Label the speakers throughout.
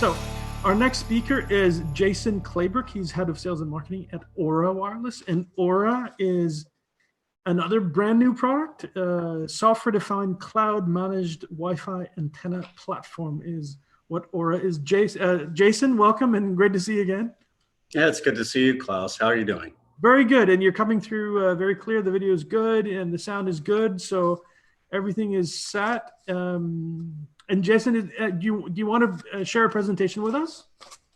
Speaker 1: So our next speaker is Jason Claybrook. He's head of sales and marketing at Aura Wireless. And Aura is another brand new product, software-defined cloud-managed Wi-Fi antenna platform is what Aura is. Jason, welcome and great to see you again.
Speaker 2: Yeah, it's good to see you, Klaus. How are you doing?
Speaker 1: Very good. And you're coming through very clear. The video is good and the sound is good. So everything is set. And Jason, do you want to share a presentation with us?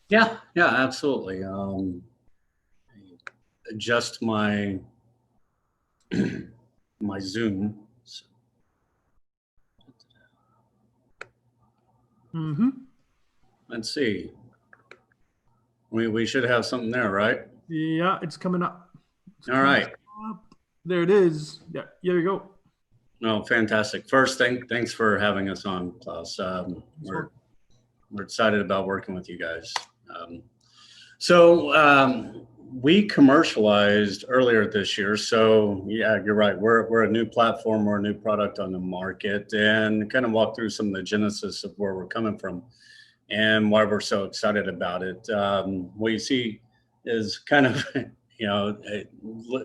Speaker 2: Yeah, absolutely. Adjust my my Zoom. Let's see. We should have something there, right?
Speaker 1: Yeah, it's coming up.
Speaker 2: All right.
Speaker 1: There it is. Yeah, here we go.
Speaker 2: No, fantastic. First, thanks for having us on, Klaus. We're excited about working with you guys. We commercialized earlier this year. So yeah, you're right. We're a new platform. We're a new product on the market, and kind of walk through some of the genesis of where we're coming from and why we're so excited about it. What you see is kind of, I've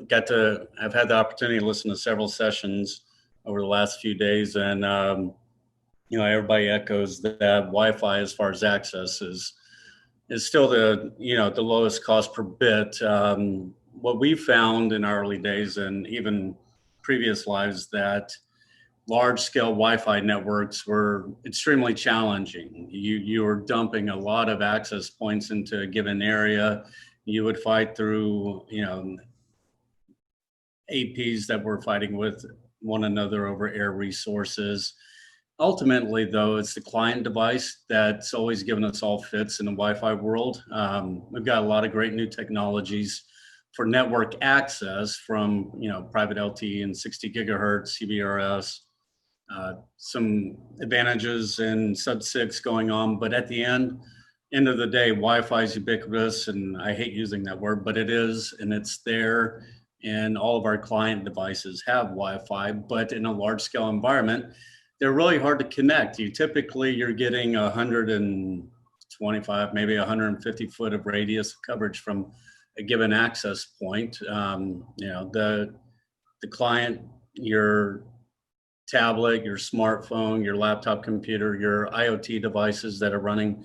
Speaker 2: had the opportunity to listen to several sessions over the last few days, and everybody echoes that Wi-Fi, as far as access, is still the lowest cost per bit. What we found in our early days and even previous lives, that large-scale Wi-Fi networks were extremely challenging. You were dumping a lot of access points into a given area. You would fight through APs that were fighting with one another over air resources. Ultimately, though, it's the client device that's always given us all fits in the Wi-Fi world. We've got a lot of great new technologies for network access, from private LTE and 60 gigahertz CBRS, some advantages in sub-6 going on, but at the end of the day, Wi-Fi is ubiquitous, and I hate using that word, but it is, and it's there. And all of our client devices have Wi-Fi, but in a large-scale environment, they're really hard to connect. You're getting 125, maybe 150 foot of radius coverage from a given access point. The client, your tablet, your smartphone, your laptop computer, your IoT devices that are running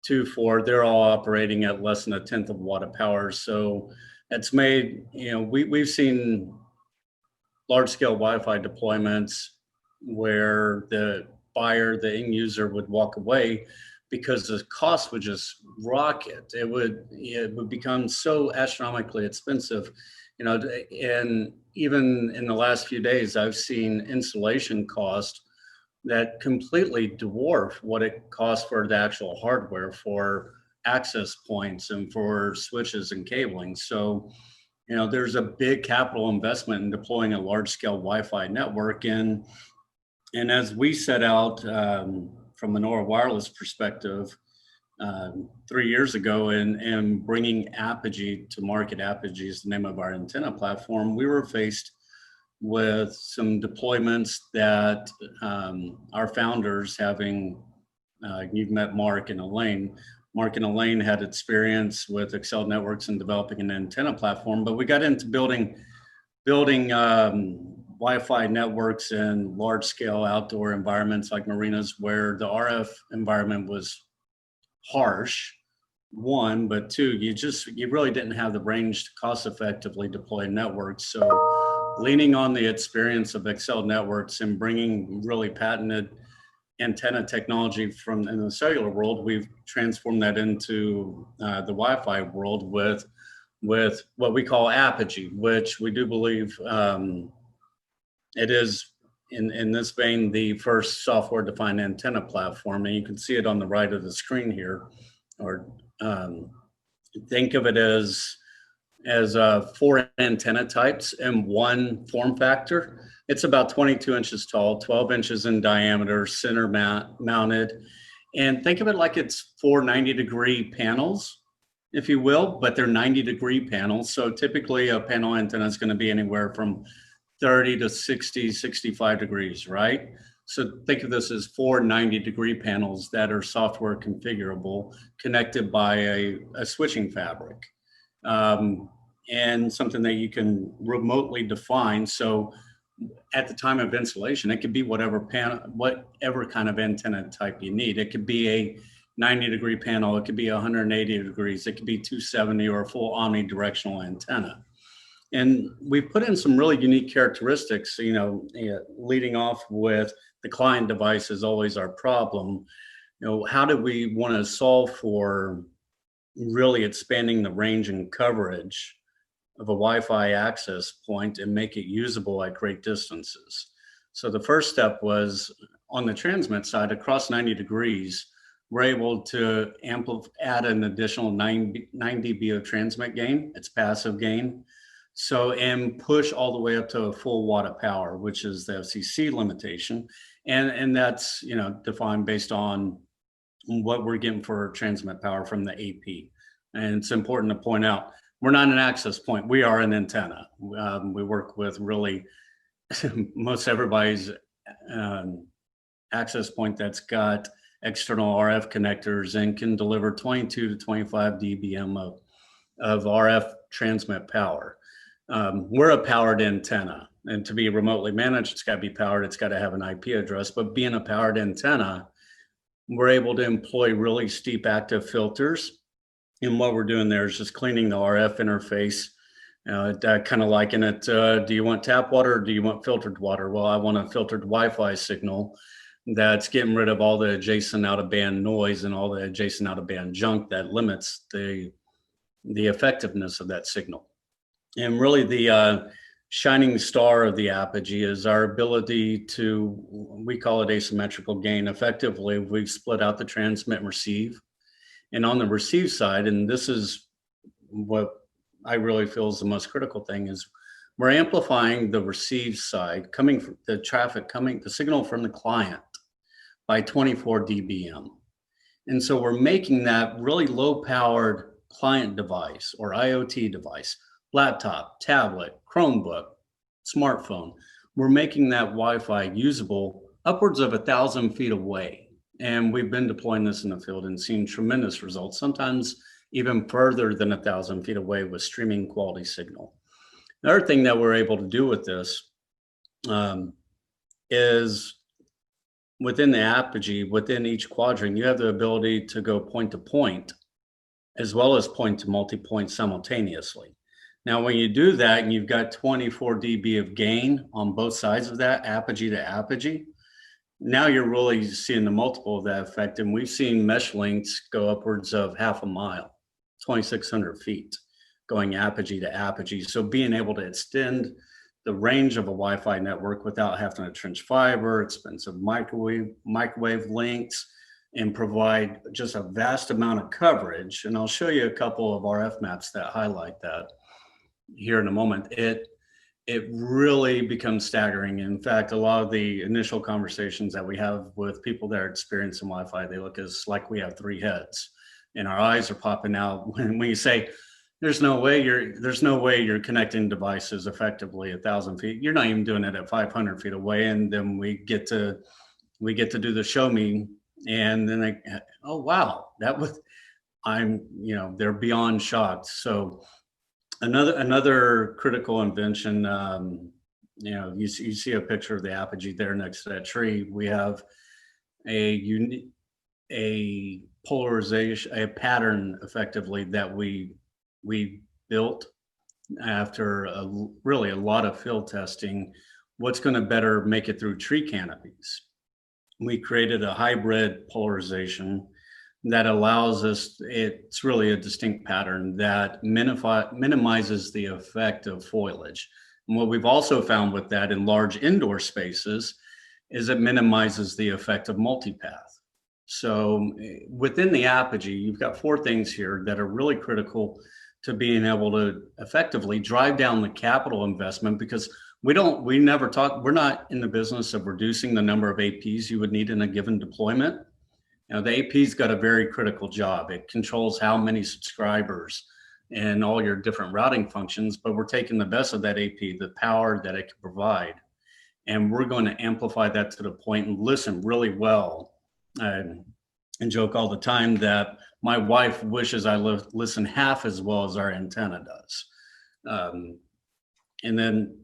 Speaker 2: 2.4, they're all operating at less than 1/10 of a watt of power. So it's made, we've seen large-scale Wi-Fi deployments where the buyer, the end user, would walk away because the cost would just rocket. It would become so astronomically expensive, and even in the last few days, I've seen installation cost that completely dwarf what it costs for the actual hardware for access points and for switches and cabling. So, there's a big capital investment in deploying a large-scale Wi-Fi network. And as we set out from an Aura Wireless perspective 3 years ago, and bringing Apogee to market, Apogee is the name of our antenna platform, we were faced with some deployments that our founders, you've met Mark and Elaine. Mark and Elaine had experience with Excel Networks and developing an antenna platform, but we got into building Wi-Fi networks in large-scale outdoor environments like marinas, where the RF environment was harsh, one, but two, you really didn't have the range to cost-effectively deploy networks. So leaning on the experience of Excel Networks and bringing really patented antenna technology from in the cellular world, we've transformed that into the Wi-Fi world with what we call Apogee, which we do believe it is, in this vein, the first software-defined antenna platform. And you can see it on the right of the screen here, or think of it as 4 antenna types and 1 form factor. It's about 22 inches tall, 12 inches in diameter, center mounted. And think of it like it's 4 90-degree panels, if you will, but they're 90-degree panels. So typically a panel antenna is going to be anywhere from 30 to 60, 65 degrees, right? So think of this as 4 90-degree panels that are software configurable, connected by a switching fabric, and something that you can remotely define. So at the time of installation, it could be whatever kind of antenna type you need. It could be a 90-degree panel, it could be 180 degrees, it could be 270, or a full omnidirectional antenna. And we put in some really unique characteristics, leading off with the client device is always our problem. How do we want to solve for really expanding the range and coverage of a Wi-Fi access point and make it usable at great distances? So the first step was on the transmit side, across 90 degrees, we're able to add an additional 9 dB of transmit gain. It's passive gain. So, and push all the way up to a full watt of power, which is the FCC limitation. And that's, defined based on what we're getting for transmit power from the AP. And it's important to point out, we're not an access point. We are an antenna. We work with really most everybody's access point that's got external RF connectors and can deliver 22 to 25 dBm of RF transmit power. We're a powered antenna, and to be remotely managed, it's got to be powered. It's got to have an IP address, but being a powered antenna, we're able to employ really steep active filters. And what we're doing there is just cleaning the RF interface. Kind of liken it, do you want tap water or do you want filtered water? Well, I want a filtered Wi-Fi signal that's getting rid of all the adjacent out-of-band noise and all the adjacent out-of-band junk that limits the effectiveness of that signal. And really the shining star of the Apogee is our ability to, we call it asymmetrical gain. Effectively, we've split out the transmit and receive. And on the receive side, and this is what I really feel is the most critical thing, is we're amplifying the receive side, the signal from the client by 24 dBm. And so we're making that really low powered client device or IoT device, laptop, tablet, Chromebook, smartphone. We're making that Wi-Fi usable upwards of 1,000 feet away. And we've been deploying this in the field and seen tremendous results, sometimes even further than 1,000 feet away with streaming quality signal. Another thing that we're able to do with this is within the Apogee, within each quadrant, you have the ability to go point to point as well as point to multi-point simultaneously. Now, when you do that and you've got 24 dB of gain on both sides of that, Apogee to Apogee, now you're really seeing the multiple of that effect. And we've seen mesh lengths go upwards of half a mile, 2,600 feet, going Apogee to Apogee. So being able to extend the range of a Wi-Fi network without having to trench fiber, expensive microwave links, and provide just a vast amount of coverage. And I'll show you a couple of RF maps that highlight that here in a moment. It really becomes staggering. In fact, a lot of the initial conversations that we have with people that are experiencing Wi-Fi, they look like we have 3 heads, and our eyes are popping out when you say, there's no way you're connecting devices effectively 1,000 feet. You're not even doing it at 500 feet away. And then we get to do the show me, and then they, oh wow, they're beyond shocked. So another critical invention, you see a picture of the Apogee there next to that tree. We have a polarization, a pattern effectively that we built after really a lot of field testing. What's going to better make it through tree canopies? We created a hybrid polarization that allows us, it's really a distinct pattern that minimizes the effect of foliage. And what we've also found with that in large indoor spaces is it minimizes the effect of multipath. So within the Apogee, you've got 4 things here that are really critical to being able to effectively drive down the capital investment, because we're not in the business of reducing the number of APs you would need in a given deployment. The AP's got a very critical job. It controls how many subscribers and all your different routing functions, but we're taking the best of that AP, the power that it can provide, And we're going to amplify that to the point and listen really well. And joke all the time that my wife wishes I listen half as well as our antenna does. And then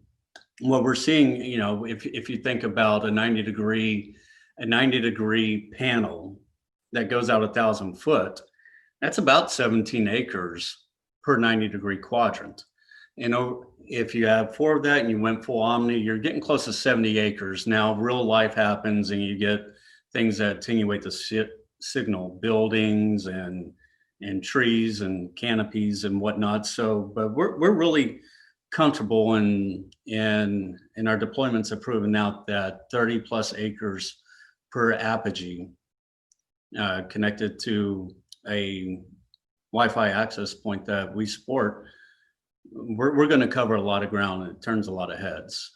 Speaker 2: what we're seeing, you know, if you think about a 90 degree panel that goes out 1,000 foot, that's about 17 acres per 90 degree quadrant. You know, if you have 4 of that and you went full omni, you're getting close to 70 acres. Now real life happens and you get things that attenuate the signal, buildings and trees and canopies and whatnot. So, but we're really comfortable in our deployments have proven out that 30 plus acres per apogee connected to a Wi-Fi access point that we support, we're going to cover a lot of ground and it turns a lot of heads.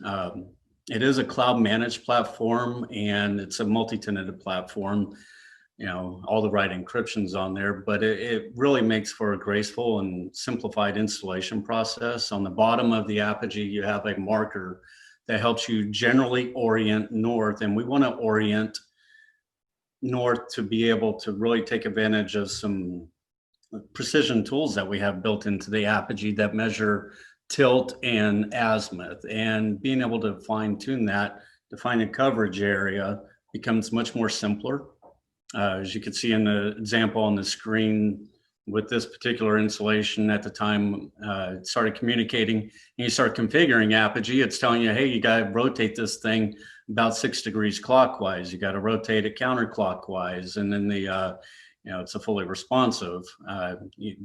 Speaker 2: It is a cloud managed platform and it's a multi-tenanted platform. You know, all the right encryptions on there, but it really makes for a graceful and simplified installation process. On the bottom of the apogee, you have a marker that helps you generally orient north, and we want to orient north to be able to really take advantage of some precision tools that we have built into the apogee that measure tilt and azimuth, and being able to fine tune that to find a coverage area becomes much more simpler. As you can see in the example on the screen with this particular installation at the time, it started communicating and you start configuring apogee, it's telling you, hey, you got to rotate this thing about 6 degrees clockwise. You got to rotate it counterclockwise. And then you know, it's a fully responsive.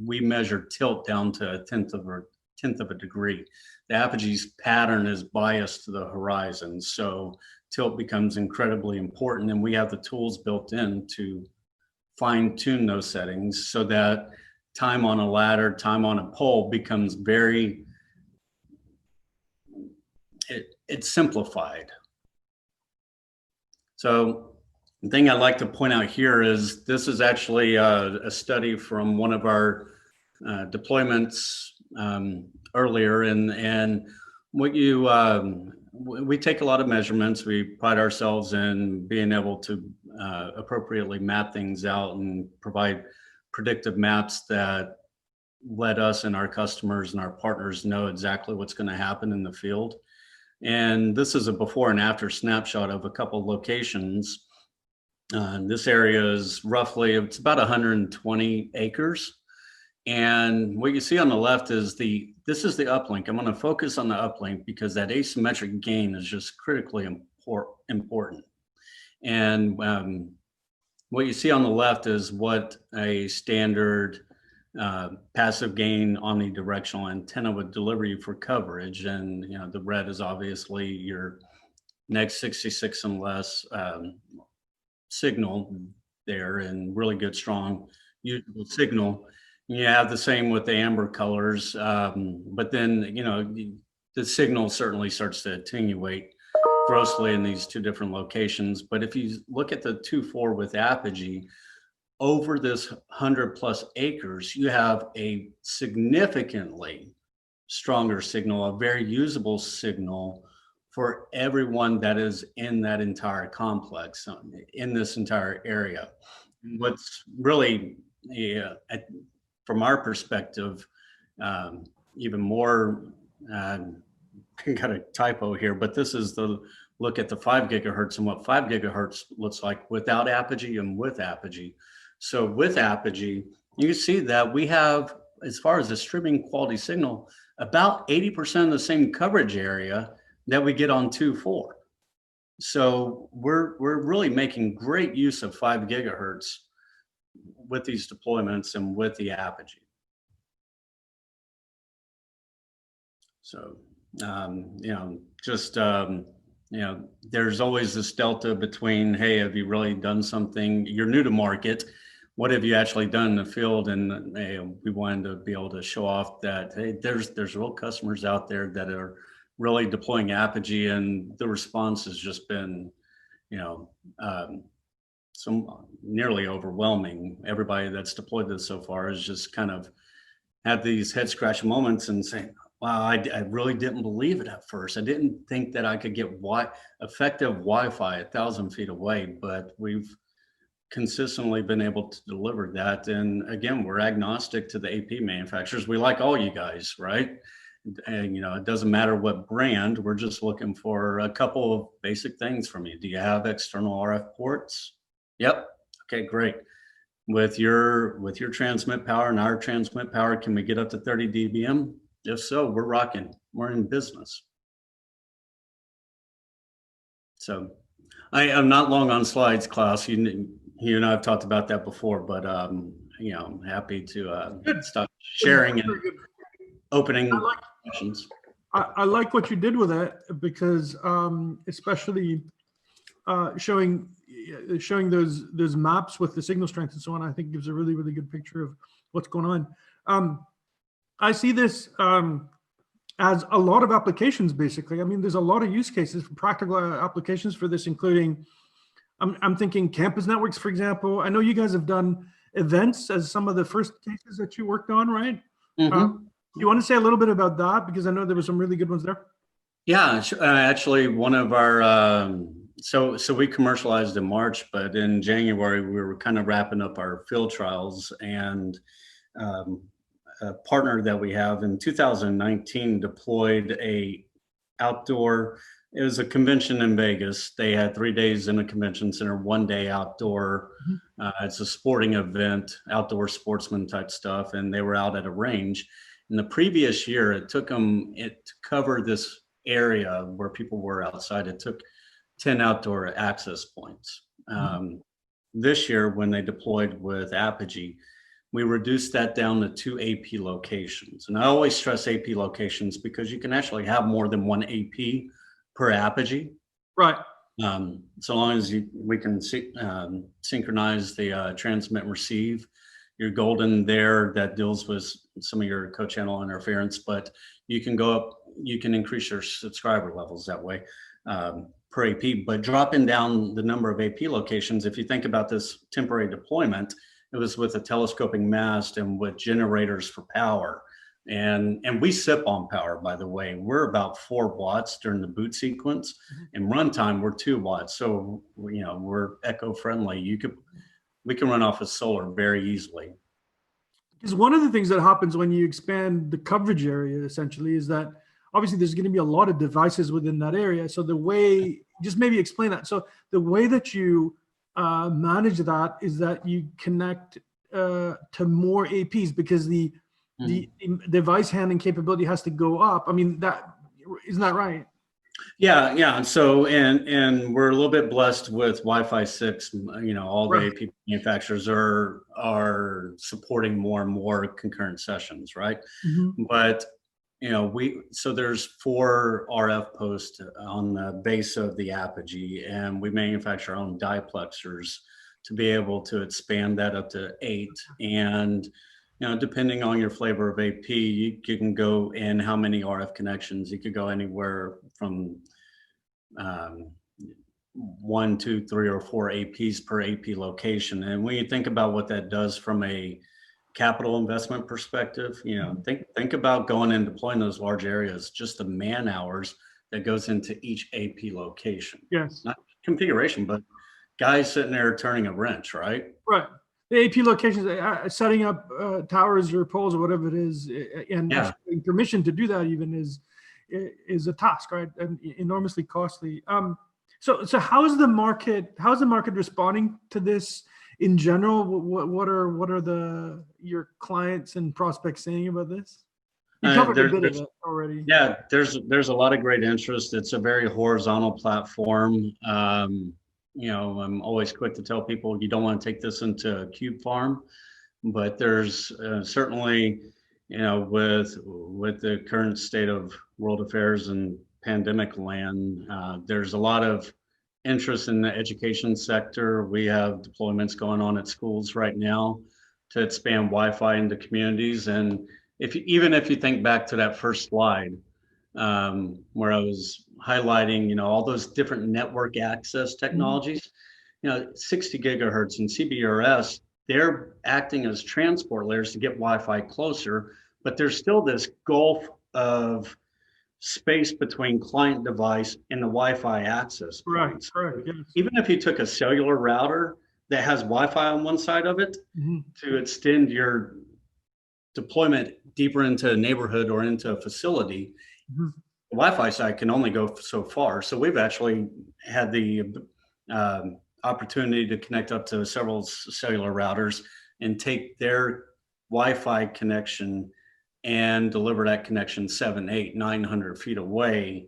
Speaker 2: We measure tilt down to a tenth of a degree. The apogee's pattern is biased to the horizon. So tilt becomes incredibly important, and we have the tools built in to fine tune those settings so that time on a ladder, time on a pole becomes very, it's simplified. So the thing I'd like to point out here is this is actually a study from one of our deployments earlier, and what you we take a lot of measurements. We pride ourselves in being able to appropriately map things out and provide predictive maps that let us and our customers and our partners know exactly what's going to happen in the field. And this is a before and after snapshot of a couple locations. This area is roughly, it's about 120 acres. And what you see on the left is this is the uplink. I'm going to focus on the uplink because that asymmetric gain is just critically important. And what you see on the left is what a standard passive gain omnidirectional antenna would deliver you for coverage. And you know, the red is obviously your next 66 and less signal there, and really good, strong, usable signal. You have the same with the amber colors, but then, you know, the signal certainly starts to attenuate grossly in these two different locations. But if you look at the 2.4 with apogee, over this 100+ acres, you have a significantly stronger signal, a very usable signal for everyone that is in that entire complex, in this entire area. What's really, from our perspective, even more, I got a typo here, but this is the look at the 5 gigahertz and what 5 gigahertz looks like without apogee and with apogee. So with apogee, you can see that we have, as far as the streaming quality signal, about 80% of the same coverage area that we get on 2.4. So we're really making great use of 5 gigahertz with these deployments and with the apogee. So, you know, just, you know, there's always this delta between, hey, have you really done something? You're new to market. What have you actually done in the field? And hey, we wanted to be able to show off that, hey, there's real customers out there that are really deploying apogee, and the response has just been, you know, some nearly overwhelming. Everybody that's deployed this so far has just kind of had these head scratch moments and saying, Wow, I really didn't believe it at first. I didn't think that I could get effective Wi-Fi 1,000 feet away, but we've consistently been able to deliver that. And again, we're agnostic to the AP manufacturers. We like all you guys, right? And it doesn't matter what brand. We're just looking for a couple of basic things from you. Do you have external RF ports? Yep. Okay, great. With your transmit power and our transmit power, can we get up to 30 dBm? If so, we're rocking. We're in business. So I'm not long on slides, Klaus. You and I have talked about that before, but I'm happy to start sharing and opening questions.
Speaker 1: I like what you did with it, because especially showing those maps with the signal strength and so on, I think gives a really, really good picture of what's going on. I see this as a lot of applications, basically. I mean, there's a lot of use cases for practical applications for this, including, I'm thinking campus networks, for example. I know you guys have done events as some of the first cases that you worked on, right?
Speaker 2: Mm-hmm.
Speaker 1: You want to say a little bit about that? Because I know there were some really good ones there.
Speaker 2: Yeah, actually, one of our, so we commercialized in March, but in January, we were kind of wrapping up our field trials, and a partner that we have in 2019 deployed it was a convention in Vegas. They had 3 days in a convention center, 1 day outdoor. It's a sporting event, outdoor sportsman type stuff. And they were out at a range. In the previous year, it took them to cover this area where people were outside. It took 10 outdoor access points. This year, when they deployed with Apogee, we reduced that down to 2 AP locations. And I always stress AP locations because you can actually have more than 1 AP per Apogee.
Speaker 1: Right.
Speaker 2: So long as we can synchronize the transmit and receive. You're golden there. That deals with some of your co-channel interference, but you can go up, you can increase your subscriber levels that way per AP. But dropping down the number of AP locations, if you think about this temporary deployment, it was with a telescoping mast and with generators for power. And we sip on power, by the way. We're about 4 watts during the boot sequence. In runtime, we're 2 watts. So, we're eco-friendly. We can run off of solar very easily.
Speaker 1: Because one of the things that happens when you expand the coverage area, essentially, is that obviously there's going to be a lot of devices within that area. So the way, just maybe explain that. So the way that you manage that is that you connect to more APs, because the device handling capability has to go up. I mean, isn't that right?
Speaker 2: Yeah. So, and we're a little bit blessed with Wi-Fi 6. All the AP manufacturers are supporting more and more concurrent sessions, right? But so there's 4 RF posts on the base of the Apogee, and we manufacture our own diplexers to be able to expand that up to 8. And depending on your flavor of AP, you can go in how many RF connections. You could go anywhere from 1, 2, 3, or 4 APs per AP location. And when you think about what that does from a capital investment perspective, think about going and deploying those large areas, just the man hours that goes into each AP location.
Speaker 1: Yes.
Speaker 2: Not configuration, but guys sitting there turning a wrench, right?
Speaker 1: Right. The AP locations, setting up towers or poles or whatever it is, and getting permission to do that even is a task, right? And enormously costly. So how's the market responding to this in general? What are your clients and prospects saying about this? You covered a bit of it already.
Speaker 2: Yeah, there's a lot of great interest. It's a very horizontal platform. I'm always quick to tell people you don't want to take this into a cube farm, but there's certainly, with the current state of world affairs and pandemic land, there's a lot of interest in the education sector. We have deployments going on at schools right now to expand Wi-Fi into communities. And even if you think back to that first slide, where I was highlighting, all those different network access technologies, 60 gigahertz and CBRS, they're acting as transport layers to get Wi-Fi closer, but there's still this gulf of space between client device and the Wi-Fi access points.
Speaker 1: Correct. Yes.
Speaker 2: Even if you took a cellular router that has Wi-Fi on one side of it, to extend your deployment deeper into a neighborhood or into a facility, the Wi-Fi side can only go so far. So we've actually had the opportunity to connect up to several cellular routers and take their Wi-Fi connection and deliver that connection 700, 800, 900 feet away,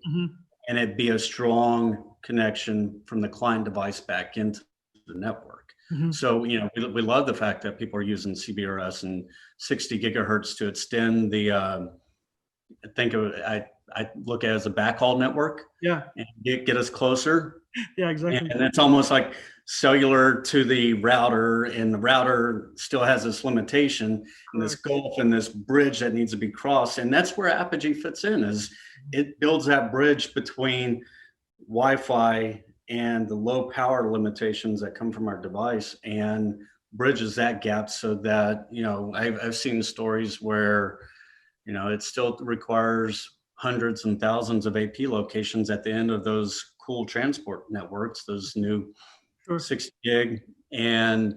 Speaker 2: and it'd be a strong connection from the client device back into the network. So, you know, we love the fact that people are using CBRS and 60 gigahertz to extend the, I look at it as a backhaul network.
Speaker 1: Yeah.
Speaker 2: And get us closer.
Speaker 1: Yeah, exactly.
Speaker 2: And it's almost like cellular to the router, and the router still has this limitation and this gulf and this bridge that needs to be crossed. And that's where Apogee fits in, is it builds that bridge between Wi-Fi and the low power limitations that come from our device, and bridges that gap so that, you know, I've seen stories where, you know, it still requires hundreds and thousands of AP locations at the end of those cool transport networks, those new 60 gig. And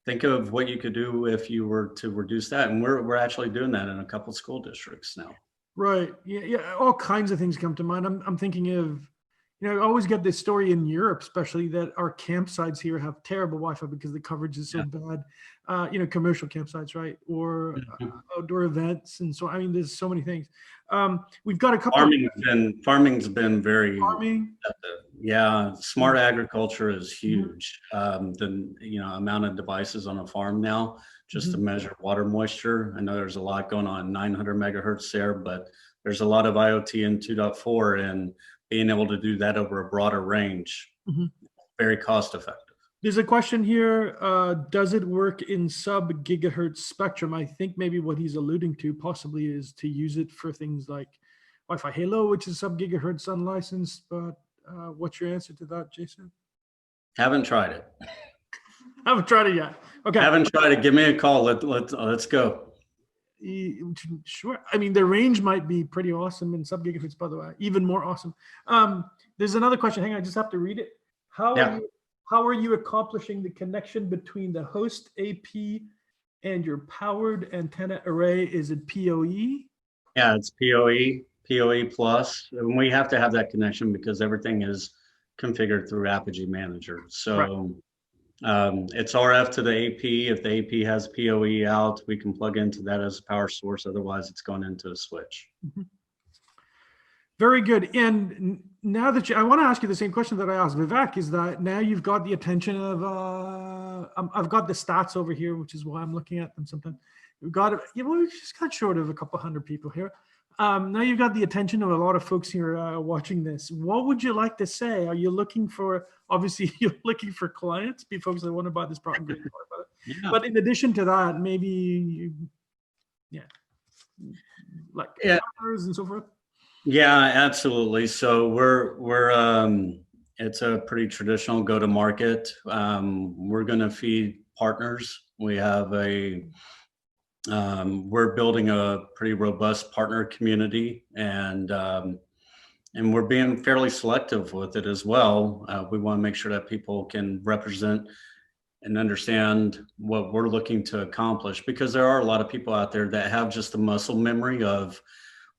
Speaker 2: think of what you could do if you were to reduce that. And we're actually doing that in a couple of school districts now.
Speaker 1: Right. Yeah. All kinds of things come to mind. I'm thinking of, you know, I always get this story in Europe, especially, that our campsites here have terrible Wi-Fi because the coverage is so bad. You know, commercial campsites, right? Or outdoor events. And so, I mean, there's so many things. We've got a couple.
Speaker 2: Farming's been very,
Speaker 1: farming.
Speaker 2: Yeah. Smart agriculture is huge. The, you know, amount of devices on a farm now, just to measure water moisture. I know there's a lot going on 900 megahertz there, but there's a lot of IoT in 2.4, and being able to do that over a broader range, very cost effective.
Speaker 1: There's a question here. Does it work in sub gigahertz spectrum? I think maybe what he's alluding to possibly is to use it for things like Wi-Fi Halo, which is sub gigahertz unlicensed. But what's your answer to that, Jason?
Speaker 2: Haven't tried it.
Speaker 1: Haven't tried it yet. Okay. Haven't
Speaker 2: tried it. Give me a call. Let's go.
Speaker 1: Sure. I mean, the range might be pretty awesome in sub gigahertz, by the way, even more awesome. There's another question. Hang on, I just have to read it. How are you accomplishing the connection between the host AP and your powered antenna array? Is it PoE?
Speaker 2: Yeah, it's PoE plus. And we have to have that connection because everything is configured through Apogee Manager. So it's RF to the AP. If the AP has PoE out, we can plug into that as a power source. Otherwise, it's going into a switch.
Speaker 1: Very good. And now that I want to ask you the same question that I asked Vivek, is that now you've got the attention of, I've got the stats over here, which is why I'm looking at them sometimes. We've got, you know, we've just got short of a couple hundred people here. Now you've got the attention of a lot of folks here watching this. What would you like to say? Are you looking for, obviously you're looking for clients, be folks that want to buy this product. But in addition to that, maybe, like partners and so forth.
Speaker 2: Yeah, absolutely. So we're it's a pretty traditional go to market. We're going to feed partners. We have we're building a pretty robust partner community, and we're being fairly selective with it as well. We want to make sure that people can represent and understand what we're looking to accomplish, because there are a lot of people out there that have just the muscle memory of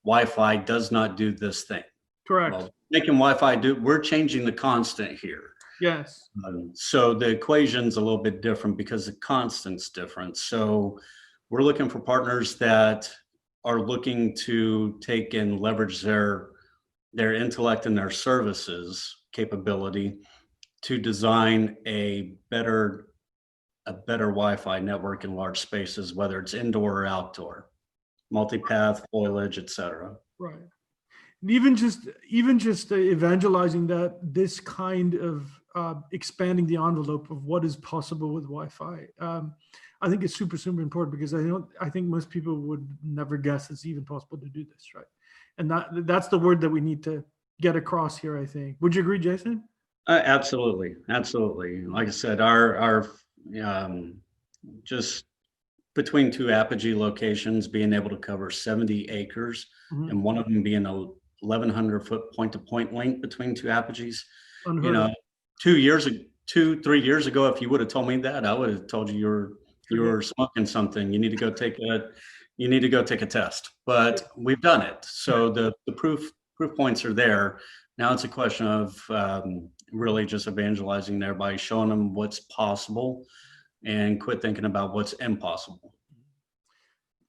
Speaker 2: Wi-Fi does not do this thing.
Speaker 1: Correct.
Speaker 2: Well, making Wi-Fi do, we're changing the constant here.
Speaker 1: Yes.
Speaker 2: So the equation's a little bit different because the constant's different. So we're looking for partners that are looking to take and leverage their intellect and their services capability to design a better Wi-Fi network in large spaces, whether it's indoor or outdoor. Multipath, foliage, etc.
Speaker 1: Right. And even just evangelizing that this kind of expanding the envelope of what is possible with Wi-Fi, I think it's super important, because I think most people would never guess it's even possible to do this, right? And that's the word that we need to get across here, I think. Would you agree, Jason?
Speaker 2: Absolutely. Like I said, our just between two Apogee locations, being able to cover 70 acres
Speaker 1: Mhm.
Speaker 2: and one of them being a 1,100-foot point-to-point link between two Apogees. You
Speaker 1: Unheard
Speaker 2: know,
Speaker 1: of.
Speaker 2: 3 years ago, if you would have told me that, I would have told you you
Speaker 1: Forget.
Speaker 2: were smoking something. You need to go take a test. But we've done it. So the proof points are there. Now it's a question of really just evangelizing there by showing them what's possible and quit thinking about what's impossible.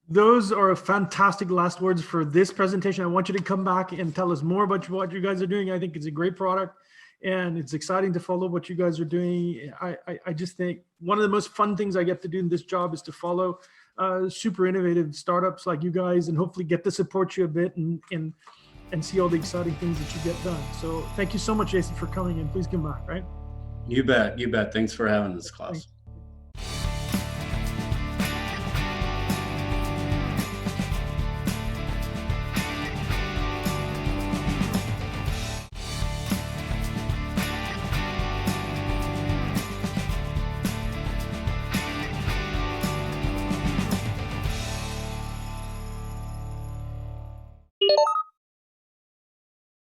Speaker 1: Those are fantastic last words for this presentation. I want you to come back and tell us more about what you guys are doing. I think it's a great product and it's exciting to follow what you guys are doing. I just think one of the most fun things I get to do in this job is to follow super innovative startups like you guys and hopefully get to support you a bit and see all the exciting things that you get done. So thank you so much, Jason, for coming in. Please come back, right?
Speaker 2: You bet. Thanks for having this class.
Speaker 1: Thanks.